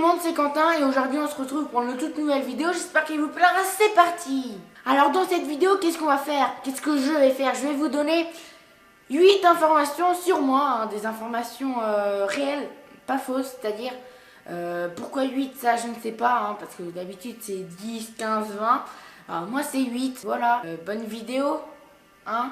le monde, c'est Quentin et aujourd'hui on se retrouve pour une toute nouvelle vidéo. J'espère qu'elle vous plaira. C'est parti. Alors dans cette vidéo, qu'est-ce qu'on va faire? Qu'est-ce que je vais faire? Je vais vous donner 8 informations sur moi, hein, des informations réelles, pas fausses, c'est-à-dire pourquoi 8, ça je ne sais pas, hein, parce que d'habitude c'est 10, 15, 20. Alors moi c'est 8, voilà. Bonne vidéo, hein.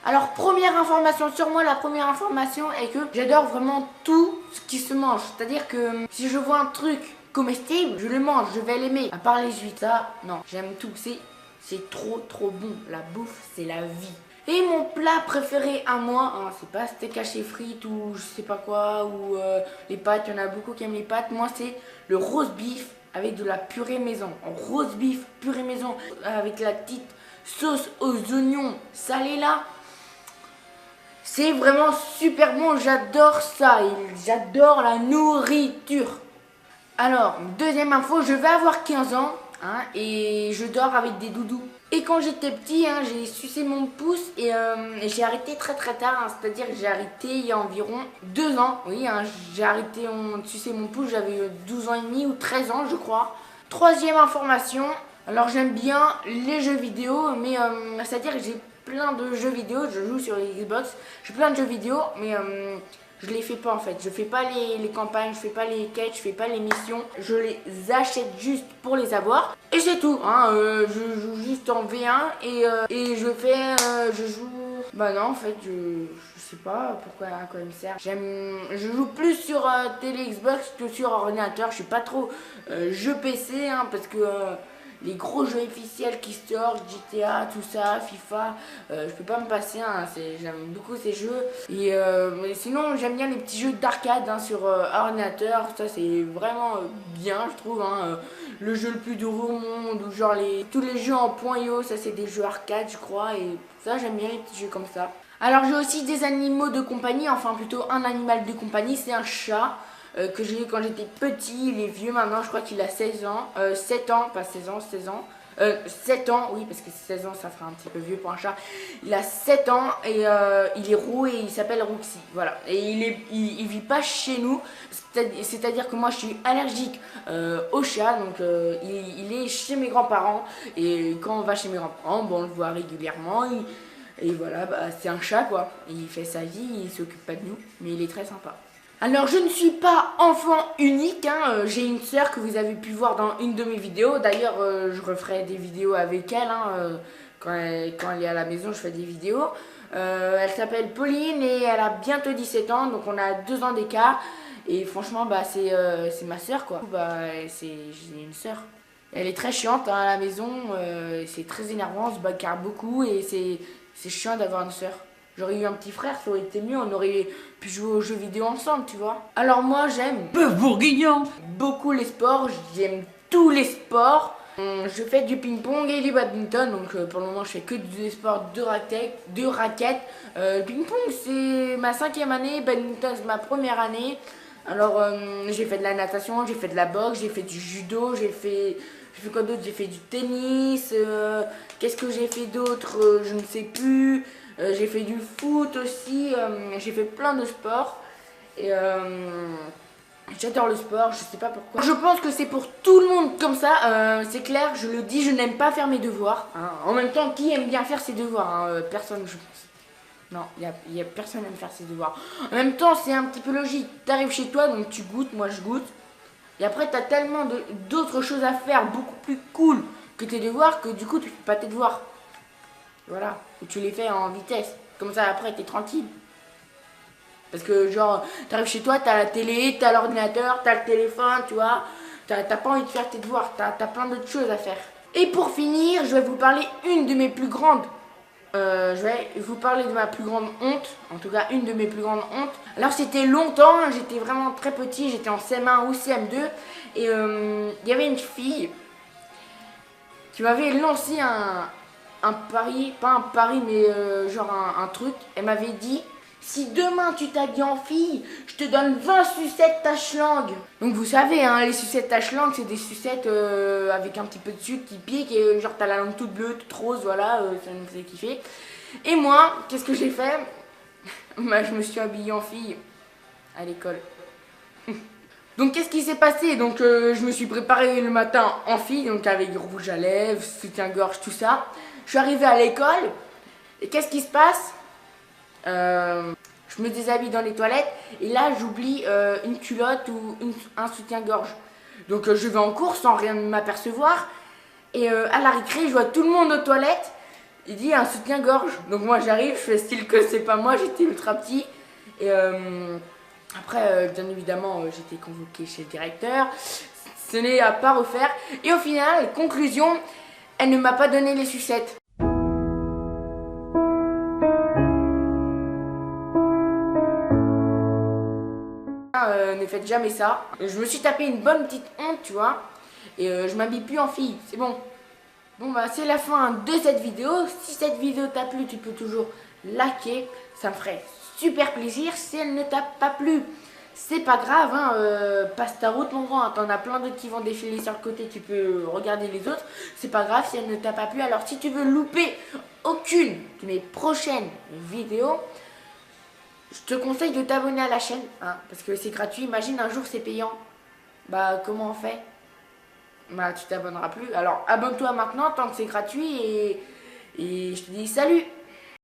Alors première information sur moi, la première information est que j'adore vraiment tout ce qui se mange. C'est-à-dire que si je vois un truc comestible, je le mange, je vais l'aimer. À part les huîtres, ça, non, j'aime tout, c'est trop bon. La bouffe, c'est la vie. Et mon plat préféré à moi, hein, c'est pas steak haché frites ou je sais pas quoi, ou les pâtes, il y en a beaucoup qui aiment les pâtes. Moi c'est le roast beef avec de la purée maison. Roast beef, purée maison, avec la petite sauce aux oignons salés là. C'est vraiment super bon, j'adore ça, j'adore la nourriture. Alors, deuxième info, je vais avoir 15 ans hein, et je dors avec des doudous. Et quand j'étais petit, hein, j'ai sucé mon pouce et j'ai arrêté très tard, hein, c'est-à-dire que j'ai arrêté il y a environ 2 ans. Oui, hein, j'ai arrêté de sucer mon pouce, j'avais 12 ans et demi ou 13 ans je crois. Troisième information, alors j'aime bien les jeux vidéo, mais c'est-à-dire que j'ai plein de jeux vidéo, je joue sur Xbox, j'ai plein de jeux vidéo, mais je les fais pas en fait. Je fais pas les campagnes, je fais pas les quêtes, je fais pas les missions, je les achète juste pour les avoir. Et c'est tout, hein, je joue juste en V1 et je joue... Bah non en fait, je sais pas pourquoi, à quoi il me sert. Je joue plus sur télé Xbox que sur ordinateur, je suis pas trop jeu PC, hein, parce que... les gros jeux officiels qui sortent, GTA, tout ça, FIFA, je peux pas me passer, hein, j'aime beaucoup ces jeux. Et mais sinon j'aime bien les petits jeux d'arcade hein, sur ordinateur, ça c'est vraiment bien je trouve. Hein, le jeu le plus dur au monde, ou genre tous les jeux en .io, ça c'est des jeux arcade je crois, et ça j'aime bien les petits jeux comme ça. Alors j'ai aussi des animaux de compagnie, enfin plutôt un animal de compagnie, c'est un chat. Que j'ai eu quand j'étais petit, il est vieux maintenant, je crois qu'il a 16 ans, 7 ans, pas 16 ans, 16 ans, 7 ans, oui parce que 16 ans ça fera un petit peu vieux pour un chat. Il a 7 ans et il est roux et il s'appelle Roxy, voilà. Et il vit pas chez nous, c'est-à-dire que moi je suis allergique au chat, donc il est chez mes grands-parents. Et quand on va chez mes grands-parents, bon, on le voit régulièrement, et voilà, bah, c'est un chat quoi. Il fait sa vie, il s'occupe pas de nous, mais il est très sympa. Alors je ne suis pas enfant unique, hein. J'ai une sœur que vous avez pu voir dans une de mes vidéos. D'ailleurs je referai des vidéos avec elle, hein. Quand elle est à la maison je fais des vidéos. Elle s'appelle Pauline et elle a bientôt 17 ans, donc on a 2 ans d'écart. Et franchement bah, c'est ma sœur quoi. Bah, j'ai une sœur. Elle est très chiante hein, à la maison, c'est très énervant, on se bagarre beaucoup et c'est chiant d'avoir une sœur. J'aurais eu un petit frère, ça aurait été mieux, on aurait pu jouer aux jeux vidéo ensemble, tu vois. Alors moi, j'aime Bœuf bourguignon beaucoup les sports, j'aime tous les sports. Je fais du ping-pong et du badminton, donc pour le moment, je fais que des sports de raquettes. Ping-pong, c'est ma 5e année, badminton, c'est ma première année. Alors, j'ai fait de la natation, j'ai fait de la boxe, j'ai fait du judo, j'ai fait quoi d'autre? J'ai fait du tennis, qu'est-ce que j'ai fait d'autre? Je ne sais plus. J'ai fait du foot aussi, j'ai fait plein de sports. Et j'adore le sport, je sais pas pourquoi. Je pense que c'est pour tout le monde comme ça, c'est clair, je le dis, je n'aime pas faire mes devoirs. Hein. En même temps, qui aime bien faire ses devoirs hein? Personne, je pense. Non, il y a personne aime faire ses devoirs. En même temps, c'est un petit peu logique. T'arrives chez toi, donc tu goûtes, moi je goûte. Et après, t'as tellement d'autres choses à faire, beaucoup plus cool que tes devoirs, que du coup, tu fais pas tes devoirs. Voilà, ou tu les fais en vitesse. Comme ça, après, t'es tranquille. Parce que, genre, t'arrives chez toi, t'as la télé, t'as l'ordinateur, t'as le téléphone, tu vois. T'as pas envie de faire tes devoirs, t'as plein d'autres choses à faire. Et pour finir, je vais vous parler une de mes plus grandes... je vais vous parler de ma plus grande honte, en tout cas une de mes plus grandes hontes. Alors c'était longtemps, j'étais vraiment très petit, j'étais en CM1 ou CM2 et il y avait une fille qui m'avait lancé un pari, pas un pari mais genre un truc. Elle m'avait dit: si demain tu t'habilles en fille, je te donne 20 sucettes tâche-langue. Donc vous savez, hein, les sucettes tâche-langue, c'est des sucettes avec un petit peu de sucre qui pique et genre t'as la langue toute bleue, toute rose, voilà, ça me faisait kiffer. Et moi, qu'est-ce que j'ai fait? Bah, je me suis habillée en fille à l'école. Donc qu'est-ce qui s'est passé? Donc je me suis préparée le matin en fille, donc avec rouge à lèvres, soutien-gorge, tout ça. Je suis arrivée à l'école et qu'est-ce qui se passe? Je me déshabille dans les toilettes et là j'oublie une culotte ou un soutien-gorge. Donc je vais en cours sans rien m'apercevoir et à la récré je vois tout le monde aux toilettes. Il dit un soutien-gorge. Donc moi j'arrive, je fais style que c'est pas moi, j'étais ultra petit. Et après bien évidemment j'étais convoquée chez le directeur. Ce n'est à pas refaire. Et au final, conclusion, elle ne m'a pas donné les sucettes. Ne faites jamais ça. Je me suis tapé une bonne petite honte, tu vois. Et je m'habille plus en fille, c'est bon. Bon bah c'est la fin de cette vidéo. Si cette vidéo t'a plu, tu peux toujours liker. Ça me ferait super plaisir. Si elle ne t'a pas plu, c'est pas grave, hein, passe ta route mon grand. T'en as plein d'autres qui vont défiler sur le côté. Tu peux regarder les autres. C'est pas grave si elle ne t'a pas plu. Alors si tu veux louper aucune de mes prochaines vidéos, je te conseille de t'abonner à la chaîne, hein, parce que c'est gratuit. Imagine un jour c'est payant. Bah comment on fait? Bah tu t'abonneras plus. Alors abonne-toi maintenant tant que c'est gratuit et je te dis salut!